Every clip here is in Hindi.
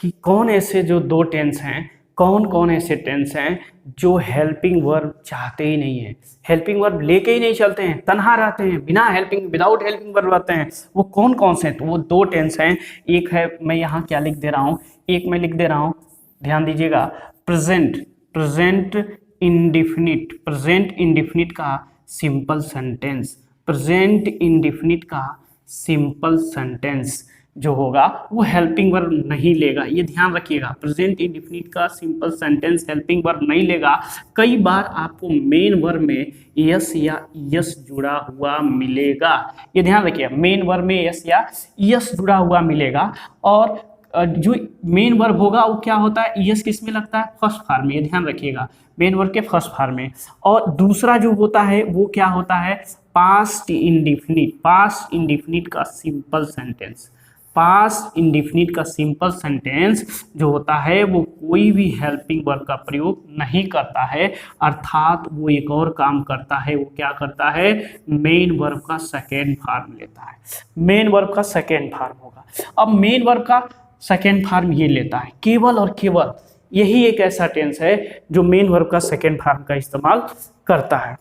कि कौन ऐसे जो दो टेंस हैं, कौन कौन ऐसे टेंस हैं जो हेल्पिंग वर्ब चाहते ही नहीं है, हेल्पिंग वर्ब लेके ही नहीं चलते हैं, तनहा रहते हैं, बिना हेल्पिंग विदाउट हेल्पिंग वर्ब रहते हैं, वो कौन कौन से हैं? तो वो दो टेंस हैं। एक है, मैं यहाँ क्या लिख दे रहा हूँ, एक मैं लिख दे रहा हूँ, ध्यान दीजिएगा, present, present indefinite, present indefinite का सिंपल सेंटेंस, प्रेजेंट इंडिफिनिट का सिंपल सेंटेंस जो होगा वो हेल्पिंग वर्ब नहीं लेगा, ये ध्यान रखिएगा। प्रेजेंट इंडिफिनिट का सिंपल सेंटेंस हेल्पिंग वर्ब नहीं लेगा। कई बार आपको मेन वर्ब में यस या यस जुड़ा हुआ मिलेगा, ये ध्यान रखिएगा, मेन वर्ब में यस या यस जुड़ा हुआ मिलेगा। और जो मेन वर्ब होगा वो क्या होता है, यस किस में लगता है, फर्स्ट फॉर्म में, ये ध्यान रखिएगा, मेन वर्ब के फर्स्ट फॉर्म में। और दूसरा जो होता है वो क्या होता है, पास्ट इंडिफिनिट, पास्ट इंडिफिनिट का सिंपल सेंटेंस, पास्ट इंडिफिनिट का सिंपल सेंटेंस जो होता है वो कोई भी हेल्पिंग वर्ब का प्रयोग नहीं करता है, अर्थात वो एक और काम करता है, वो क्या करता है, मेन वर्ब का सेकेंड फॉर्म लेता है, मेन वर्ब का सेकेंड फॉर्म होगा। अब मेन वर्ब का सेकेंड फॉर्म ये लेता है, केवल और केवल यही एक ऐसा टेंस है जो मेन वर्ब का सेकेंड फॉर्म का इस्तेमाल करता है।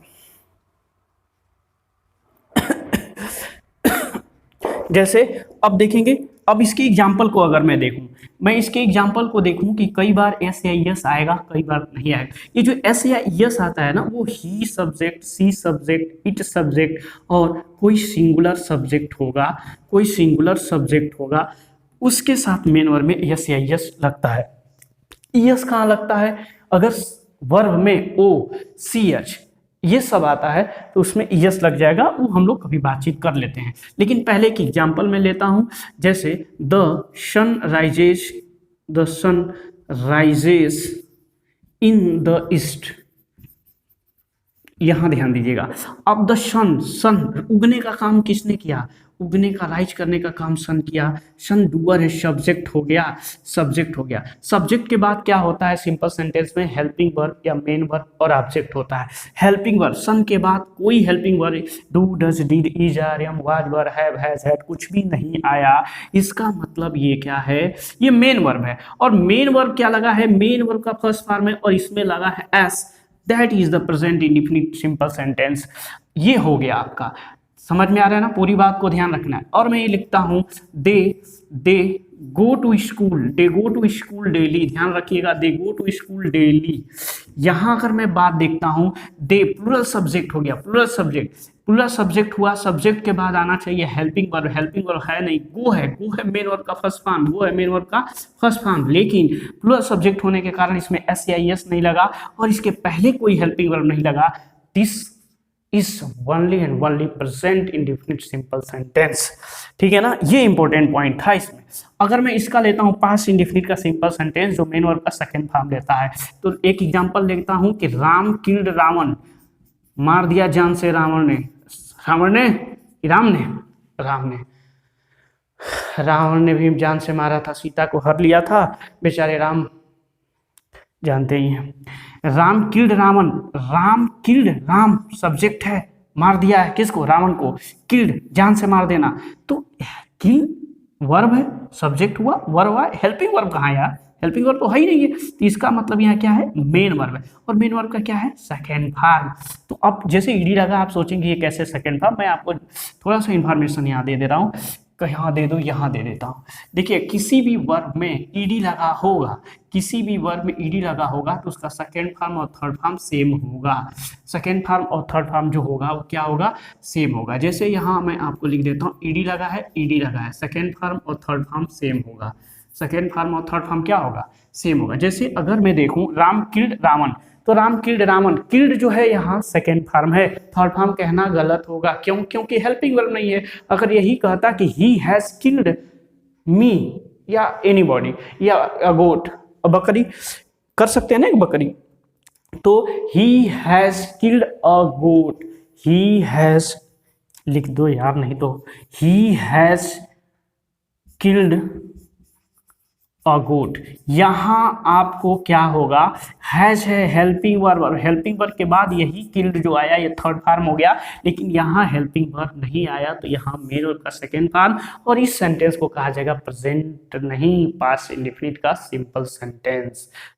जैसे अब देखेंगे, अब इसके एग्जाम्पल को अगर मैं देखूं, मैं इसके एग्जाम्पल को देखूं कि कई बार एस या यस आएगा, कई बार नहीं आएगा। ये जो एस या यस आता है ना, वो he subject, she subject, it subject और कोई सिंगुलर सब्जेक्ट होगा, कोई सिंगुलर सब्जेक्ट होगा, उसके साथ मेन वर्ब में यस या यस लगता है। यस कहाँ लगता है, अगर वर्ब में ओ सी एच ये सब आता है तो उसमें यस लग जाएगा, वो हम लोग कभी बातचीत कर लेते हैं। लेकिन पहले की एग्जांपल में लेता हूं, जैसे the sun rises, the sun rises in the east, यहां ध्यान दीजिएगा। अब द सन, सन उगने का काम किसने किया, उगने का, राइज करने का काम सन किया, सन डूअर है, सब्जेक्ट हो गया, सब्जेक्ट हो गया। सब्जेक्ट के बाद क्या होता है सिंपल सेंटेंस में, हेल्पिंग वर्ब या मेन वर्ब और ऑब्जेक्ट होता है। हेल्पिंग वर्ब, सन के बाद कोई helping verb, do, does, did, is, are, am, was, were, have, has, had कुछ भी नहीं आया। इसका मतलब ये क्या है, ये मेन वर्ब है। और मेन वर्ब क्या लगा है, मेन वर्ब का फर्स्ट फॉर्म है और इसमें लगा है S, that is the present indefinite simple sentence. ये हो गया आपका, समझ में आ रहा है ना, पूरी बात को ध्यान रखना है। और मैं ये लिखता हूं, they go to school, they go to school daily, ध्यान रखिएगा, they go to school daily. यहां अगर मैं बात देखता हूं, दे प्लूरल सब्जेक्ट हो गया, प्लूरल सब्जेक्ट, प्लूरल सब्जेक्ट हुआ, सब्जेक्ट के बाद आना चाहिए हेल्पिंग वर्ब, हेल्पिंग वर्ब है नहीं, गो है, गो है मेन वर्ब का फर्स्ट फॉर्म, गो है मेन वर्ब का फर्स्ट फॉर्म, लेकिन प्लूरल सब्जेक्ट होने के कारण इसमें एस या एस नहीं लगा और इसके पहले कोई हेल्पिंग वर्ब नहीं लगा। This is only and only present indefinite simple sentence, ठीक है ना, ये इंपॉर्टेंट पॉइंट था इसमें। अगर मैं इसका लेता हूं पास्ट इंडेफिनिट का सिंपल सेंटेंस जो मेन वर्ब का सेकंड फॉर्म लेता है, तो एक एग्जांपल लेता हूं कि राम किल्ड रावण, मार दिया जान से रावण ने, रावण ने, रावण ने भी जान से मारा था, सीता को हर लिया था, बेचारे राम जानते ही हैं। Ram killed Ravan, Ram killed, Ram subject है, मार दिया है किसको, रावण को, किल्ड जान से मार देना, तो किल वर्ब है, सब्जेक्ट हुआ, वर्ब हुआ, हेल्पिंग वर्ब कहाँ यार, हेल्पिंग वर्ब तो है ही नहीं है, तो इसका मतलब यहाँ क्या है, मेन वर्ब है, और मेन वर्ब का क्या है, सेकेंड फॉर्म। तो अब जैसे ईडी लगा आप सोचेंगे ये कैसे सेकेंड फॉर्म, मैं आपको थोड़ा सा इन्फॉर्मेशन यहाँ दे रहा हूँ, यहाँ दे दो, यहाँ दे देता हूँ। देखिए किसी भी वर्ब में ईडी लगा होगा, किसी भी वर्ब में ईडी लगा होगा तो उसका सेकेंड फॉर्म और थर्ड फॉर्म सेम होगा, सेकेंड फॉर्म और थर्ड फॉर्म जो होगा वो क्या होगा, सेम होगा। जैसे यहाँ मैं आपको लिख देता हूँ, ईडी लगा है, ईडी लगा है, सेकेंड फॉर्म और थर्ड फॉर्म सेम होगा, सेकेंड फॉर्म और थर्ड फॉर्म क्या होगा, सेम होगा। जैसे अगर मैं देखूं राम किल्ड रावण, तो राम किल्ड रावण, किल्ड जो है यहाँ सेकेंड फॉर्म है, थर्ड फॉर्म कहना गलत होगा, क्यों, क्योंकि हेल्पिंग वर्ब नहीं है। अगर यही कहता कि ही हैज किल्ड मी या एनीबॉडी या अ गोट, बकरी कर सकते हैं ना एक बकरी, तो he has killed a goat, he has लिख दो यार, नहीं तो he has killed a good. यहाँ आपको क्या होगा, हैज है हेल्पिंग वर्ब, और हेल्पिंग वर्ब के बाद यही किल्ड जो आया ये थर्ड फॉर्म हो गया, लेकिन यहाँ हेल्पिंग वर्ब नहीं आया तो यहाँ मेन वर्ब का सेकेंड फॉर्म, और इस सेंटेंस को कहा जाएगा प्रेजेंट नहीं पास्ट इंडेफिनिट का सिंपल सेंटेंस।